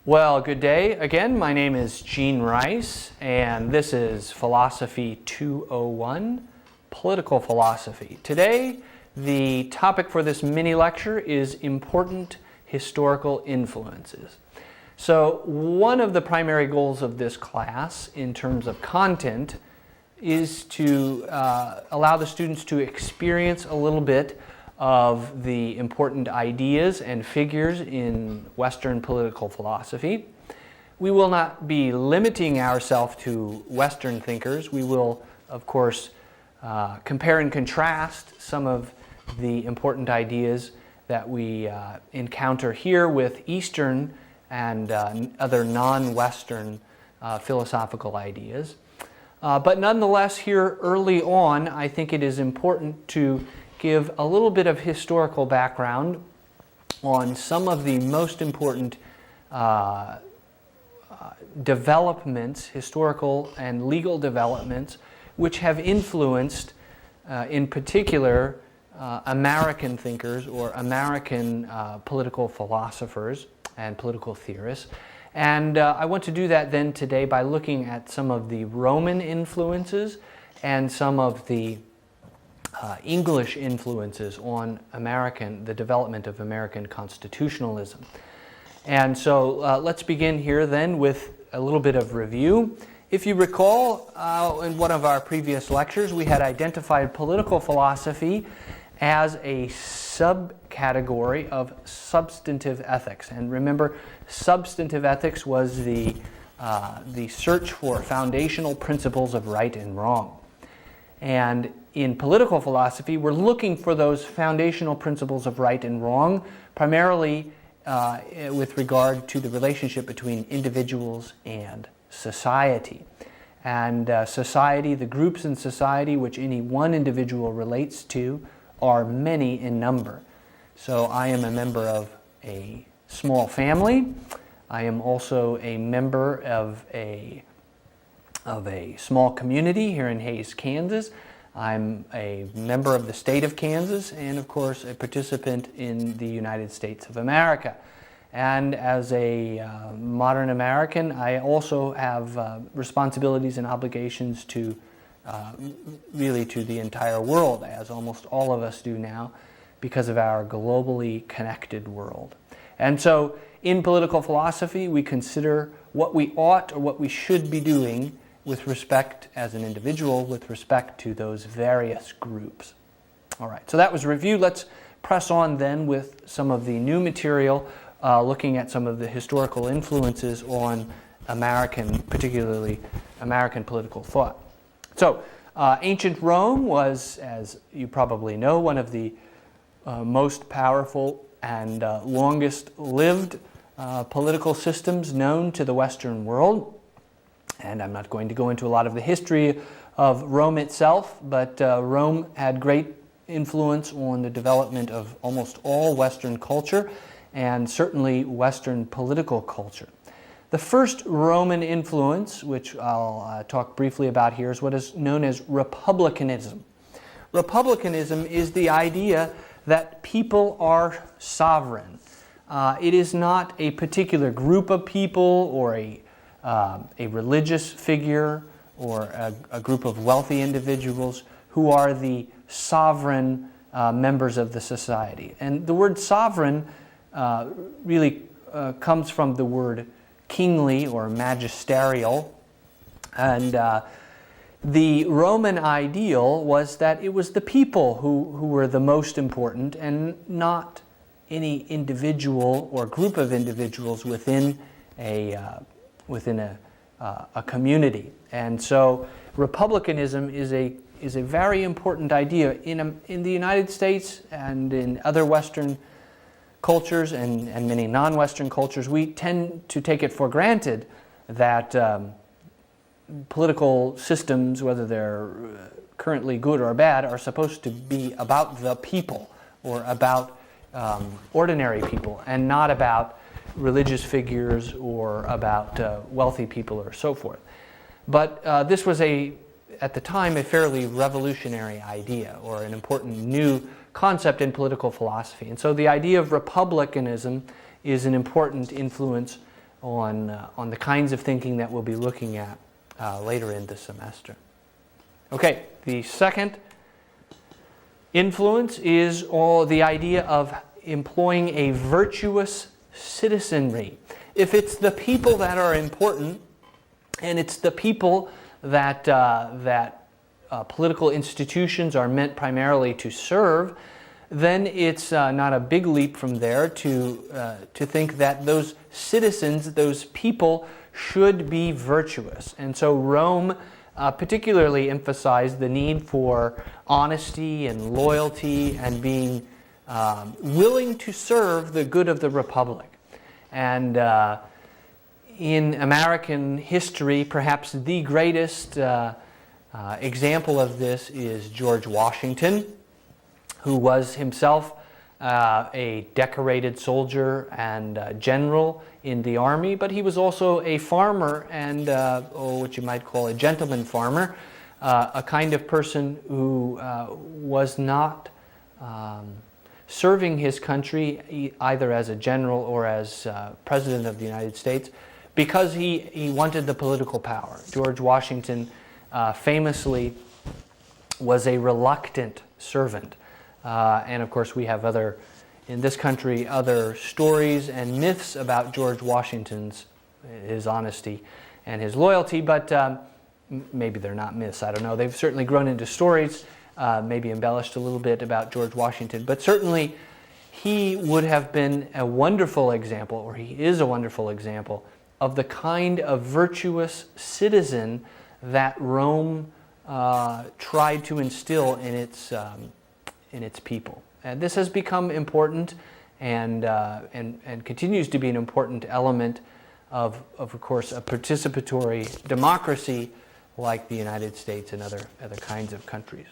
Well, good day again. My name is Gene Rice, and this is Philosophy 201, Political Philosophy. Today, the topic for this mini lecture is important historical influences. So, one of the primary goals of this class in terms of content is to allow the students to experience a little bit of the important ideas and figures in Western political philosophy. We will not be limiting ourselves to Western thinkers. We will, of course, compare and contrast some of the important ideas that we encounter here with Eastern and other non-Western philosophical ideas. But nonetheless, here early on, I think it is important to give a little bit of historical background on some of the most important developments, historical and legal developments, which have influenced, in particular, American thinkers or American political philosophers and political theorists. And I want to do that then today by looking at some of the Roman influences and some of the English influences on the development of American constitutionalism. And so let's begin here then with a little bit of review. If you recall, in one of our previous lectures, we had identified political philosophy as a subcategory of substantive ethics. And remember, substantive ethics was the search for foundational principles of right and wrong. And in political philosophy, we're looking for those foundational principles of right and wrong, primarily with regard to the relationship between individuals and society. And society, the groups in society which any one individual relates to, are many in number. So I am a member of a small family. I am also a member of a small community here in Hays, Kansas. I'm a member of the state of Kansas and, of course, a participant in the United States of America. And as a modern American, I also have responsibilities and obligations to really to the entire world, as almost all of us do now, because of our globally connected world. And so in political philosophy, we consider what we ought or what we should be doing with respect, as an individual, with respect to those various groups. All right, so that was review. Let's press on then with some of the new material, looking at some of the historical influences on particularly American political thought. So, ancient Rome was, as you probably know, one of the most powerful and longest lived political systems known to the Western world. And I'm not going to go into a lot of the history of Rome itself, but Rome had great influence on the development of almost all Western culture, and certainly Western political culture. The first Roman influence, which I'll talk briefly about here, is what is known as republicanism. Republicanism is the idea that people are sovereign. It is not a particular group of people or a religious figure or a group of wealthy individuals who are the sovereign members of the society. And the word sovereign really comes from the word kingly or magisterial. And the Roman ideal was that it was the people who were the most important and not any individual or group of individuals within a community. And so republicanism is a very important idea. In the United States and in other Western cultures and many non-Western cultures, we tend to take it for granted that political systems, whether they're currently good or bad, are supposed to be about the people or about ordinary people and not about religious figures or about wealthy people or so forth. But this was at the time, a fairly revolutionary idea or an important new concept in political philosophy. And so the idea of republicanism is an important influence on the kinds of thinking that we'll be looking at later in the semester. Okay, the second influence is the idea of employing a virtuous citizenry. If it's the people that are important, and it's the people that political institutions are meant primarily to serve, then it's not a big leap from there to think that those citizens, those people, should be virtuous. And so Rome particularly emphasized the need for honesty and loyalty and being willing to serve the good of the Republic. And in American history, perhaps the greatest example of this is George Washington, who was himself a decorated soldier and general in the army, but he was also a farmer and what you might call a gentleman farmer, a kind of person who was not serving his country either as a general or as president of the United States because he wanted the political power. George Washington famously was a reluctant servant. And of course we have in this country, other stories and myths about George Washington's, his honesty and his loyalty, but maybe they're not myths, I don't know. They've certainly grown into stories, maybe embellished a little bit about George Washington, but certainly he would have been a wonderful example, or he is a wonderful example, of the kind of virtuous citizen that Rome tried to instill in its people. And this has become important and continues to be an important element of course, a participatory democracy like the United States and other kinds of countries.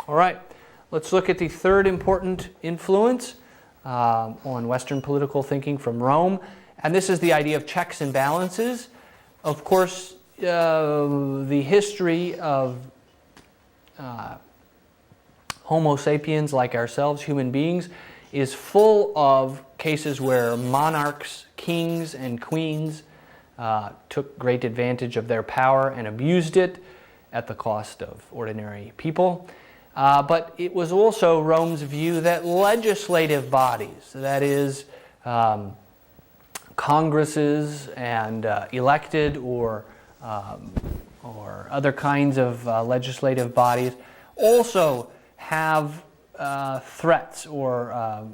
All right, let's look at the third important influence on Western political thinking from Rome, and this is the idea of checks and balances. Of course, the history of Homo sapiens, like ourselves, human beings, is full of cases where monarchs, kings, and queens took great advantage of their power and abused it at the cost of ordinary people. But it was also Rome's view that legislative bodies, that is, congresses and elected or other kinds of legislative bodies, also have threats or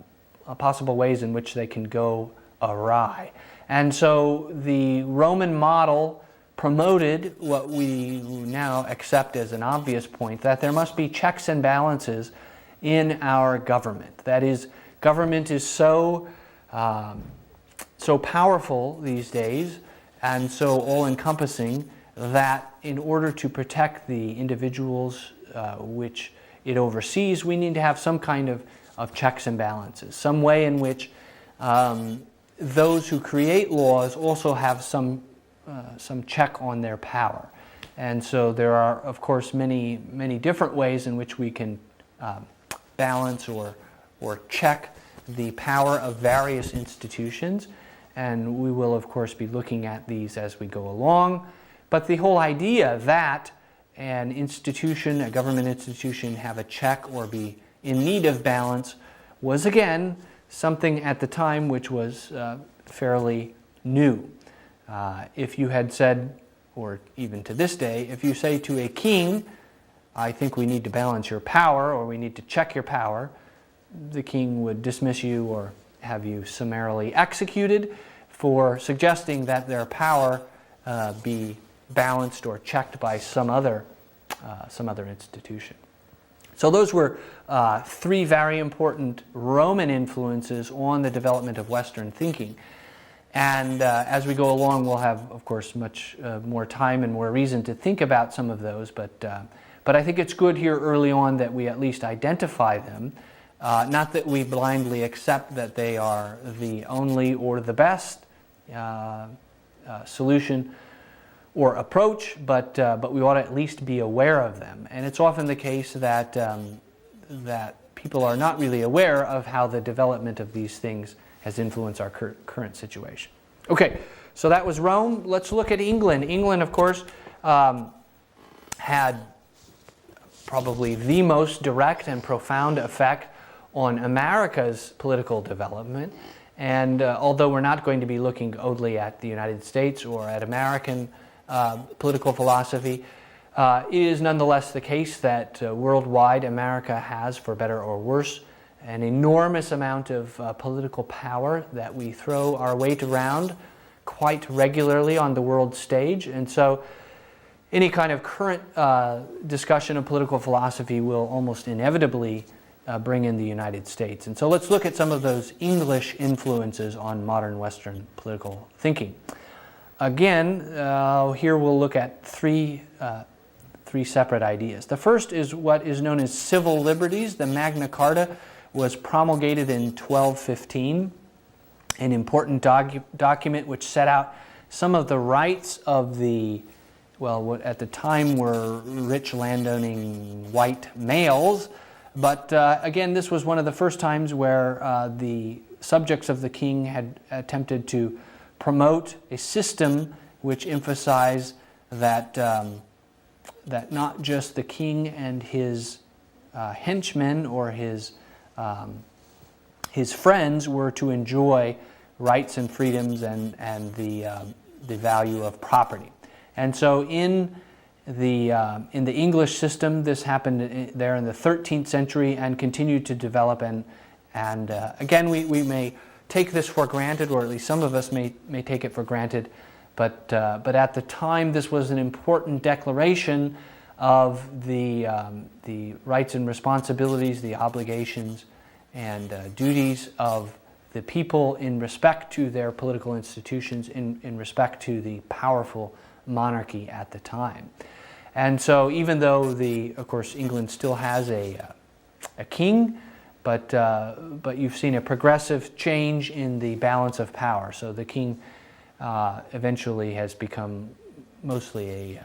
possible ways in which they can go awry. And so the Roman model promoted what we now accept as an obvious point, that there must be checks and balances in our government. That is, government is so powerful these days and so all-encompassing that in order to protect the individuals which it oversees, we need to have some kind of checks and balances, some way in which those who create laws also have some check on their power. And so there are, of course, many different ways in which we can balance or check the power of various institutions. And we will, of course, be looking at these as we go along. But the whole idea that an institution, a government institution, have a check or be in need of balance was, again, something at the time which was fairly new. If you had said, or even to this day, if you say to a king, I think we need to balance your power or we need to check your power, the king would dismiss you or have you summarily executed for suggesting that their power be balanced or checked by some other institution. So those were three very important Roman influences on the development of Western thinking. And as we go along, we'll have, of course, much more time and more reason to think about some of those. But I think it's good here early on that we at least identify them. Not that we blindly accept that they are the only or the best solution or approach, but we ought to at least be aware of them. And it's often the case that that people are not really aware of how the development of these things has influenced our current situation. Okay, So that was Rome. Let's look at England. England, of course, had probably the most direct and profound effect on America's political development. And although we're not going to be looking only at the United States or at American political philosophy, it is nonetheless the case that worldwide America has, for better or worse, an enormous amount of political power that we throw our weight around quite regularly on the world stage. And so any kind of current discussion of political philosophy will almost inevitably bring in the United States. And so let's look at some of those English influences on modern Western political thinking. Again, here we'll look at three separate ideas. The first is what is known as civil liberties. The Magna Carta was promulgated in 1215, an important document which set out some of the rights of the, well, what at the time were rich landowning white males. But again, this was one of the first times where the subjects of the king had attempted to promote a system which emphasized that, that not just the king and his henchmen or his friends were to enjoy rights and freedoms and the value of property. And so in the English system, this happened there in the 13th century and continued to develop. And again, we may take this for granted, or at least some of us may take it for granted. But at the time, this was an important declaration of the rights and responsibilities, the obligations and duties of the people in respect to their political institutions, in respect to the powerful monarchy at the time. And so even though of course, England still has a king, but you've seen a progressive change in the balance of power. So the king eventually has become mostly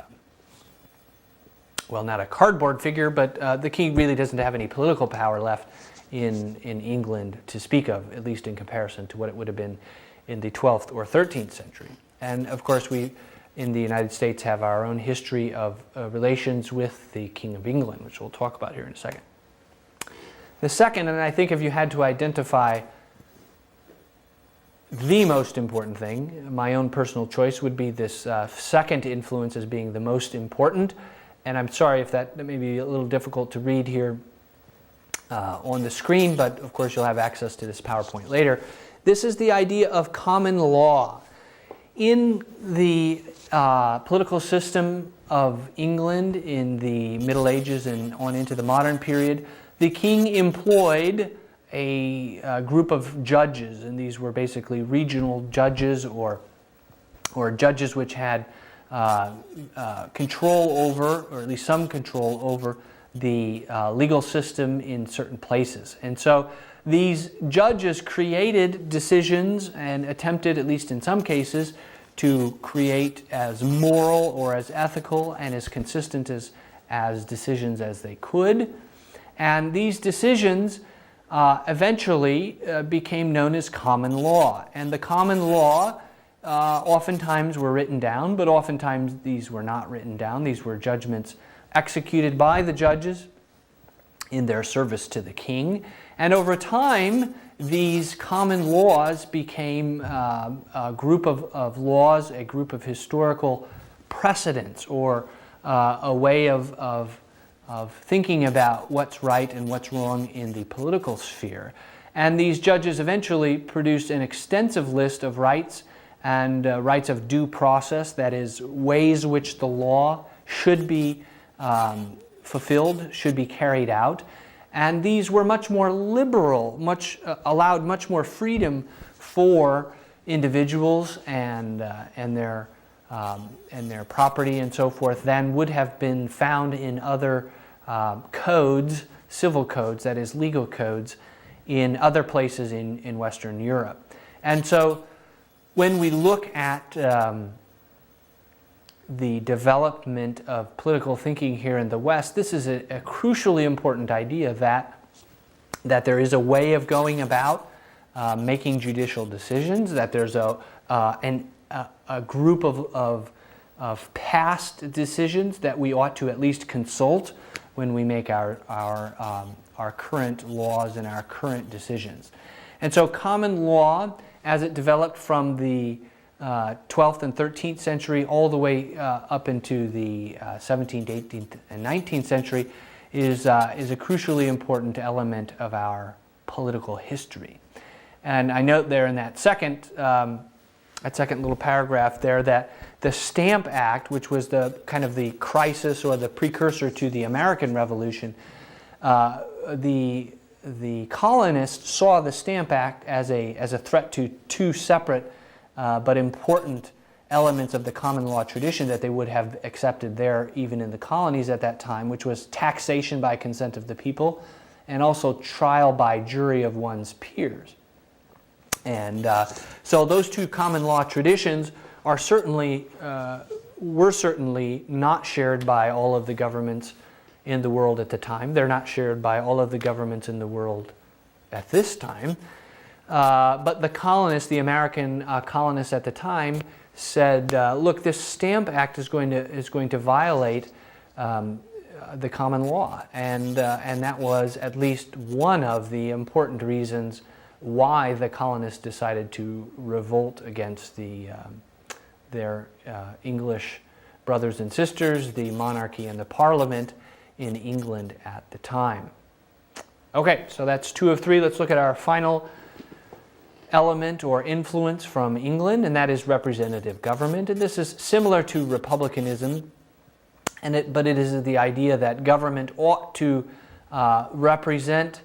well, not a cardboard figure, but the king really doesn't have any political power left in England to speak of, at least in comparison to what it would have been in the 12th or 13th century. And of course, we in the United States have our own history of relations with the King of England, which we'll talk about here in a second. The second, and I think if you had to identify the most important thing, my own personal choice would be this second influence as being the most important. And I'm sorry if that may be a little difficult to read here on the screen, but of course you'll have access to this PowerPoint later. This is the idea of common law. In the political system of England in the Middle Ages and on into the modern period, the king employed a group of judges, and these were basically regional judges or judges which had control over, or at least some control over, the legal system in certain places. And so these judges created decisions and attempted, at least in some cases, to create as moral or as ethical and as consistent as decisions as they could. And these decisions eventually became known as common law. And the common law oftentimes were written down, but oftentimes these were not written down. These were judgments executed by the judges in their service to the king. And over time, these common laws became a group of laws, a group of historical precedents, or a way of thinking about what's right and what's wrong in the political sphere. And these judges eventually produced an extensive list of rights and rights of due process, that is, ways which the law should be fulfilled, should be carried out. And these were much more liberal, allowed much more freedom for individuals and their property and so forth than would have been found in other codes, civil codes, that is, legal codes, in other places in Western Europe. And so when we look at the development of political thinking here in the West, this is a crucially important idea that there is a way of going about making judicial decisions, that there's an a group of past decisions that we ought to at least consult when we make our current laws and our current decisions. And so common law, as it developed from the 12th and 13th century all the way up into the 17th, 18th, and 19th century, is a crucially important element of our political history. And I note there in that second little paragraph there that the Stamp Act, which was the kind of the crisis or the precursor to the American Revolution, the colonists saw the Stamp Act as a threat to two separate but important elements of the common law tradition that they would have accepted there even in the colonies at that time, which was taxation by consent of the people and also trial by jury of one's peers. And so those two common law traditions were certainly not shared by all of the governments in the world at the time. They're not shared by all of the governments in the world at this time. But the colonists, the American colonists at the time, said, "Look, this Stamp Act is going to violate the common law," and that was at least one of the important reasons why the colonists decided to revolt against their English brothers and sisters, the monarchy and the Parliament in England at the time. Okay, so that's 2 of 3. Let's look at our final element or influence from England, and that is representative government. And this is similar to republicanism, but it is the idea that government ought to represent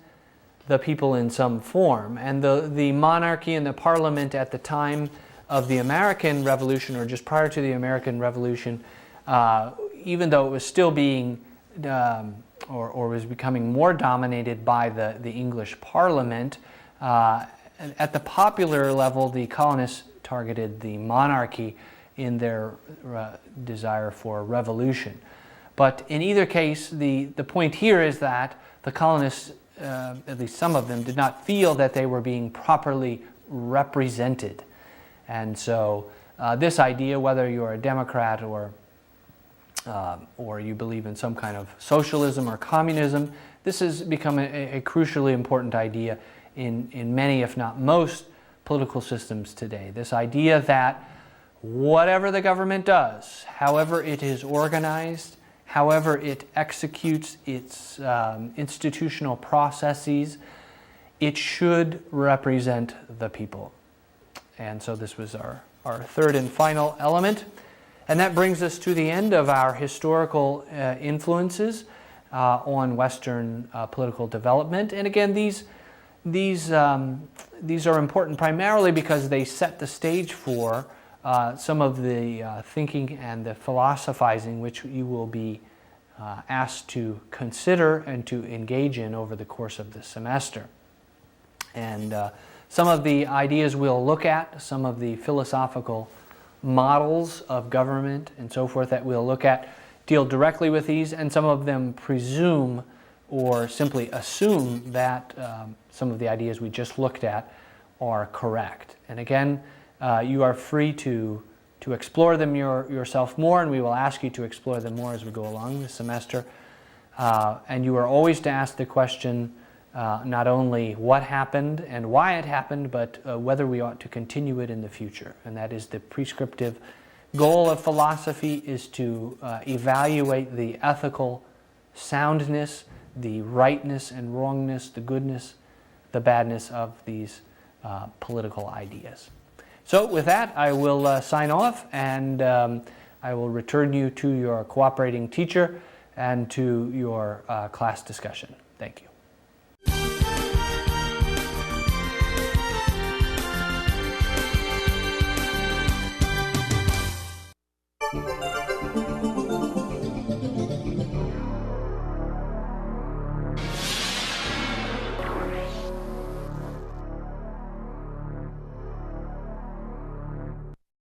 the people in some form. And the monarchy and the Parliament at the time of the American Revolution, or just prior to the American Revolution, even though it was still being or was becoming more dominated by the English Parliament, at the popular level, the colonists targeted the monarchy in their desire for revolution. But in either case, the point here is that the colonists, at least some of them, did not feel that they were being properly represented. And so this idea, whether you're a Democrat or you believe in some kind of socialism or communism, this has become a crucially important idea in many, if not most, political systems today. This idea that whatever the government does, however it is organized, however it executes its institutional processes, it should represent the people. And so this was our third and final element. And that brings us to the end of our historical influences on Western political development. And again, these are important primarily because they set the stage for some of the thinking and the philosophizing which you will be asked to consider and to engage in over the course of the semester. And some of the ideas we'll look at, some of the philosophical models of government and so forth that we'll look at, deal directly with these, and some of them presume or simply assume that some of the ideas we just looked at are correct. And again, you are free to explore them yourself more, and we will ask you to explore them more as we go along this semester. And you are always to ask the question not only what happened and why it happened, but whether we ought to continue it in the future. And that is the prescriptive goal of philosophy, is to evaluate the ethical soundness, the rightness and wrongness, the goodness, the badness of these political ideas. So with that, I will sign off, and I will return you to your cooperating teacher and to your class discussion. Thank you.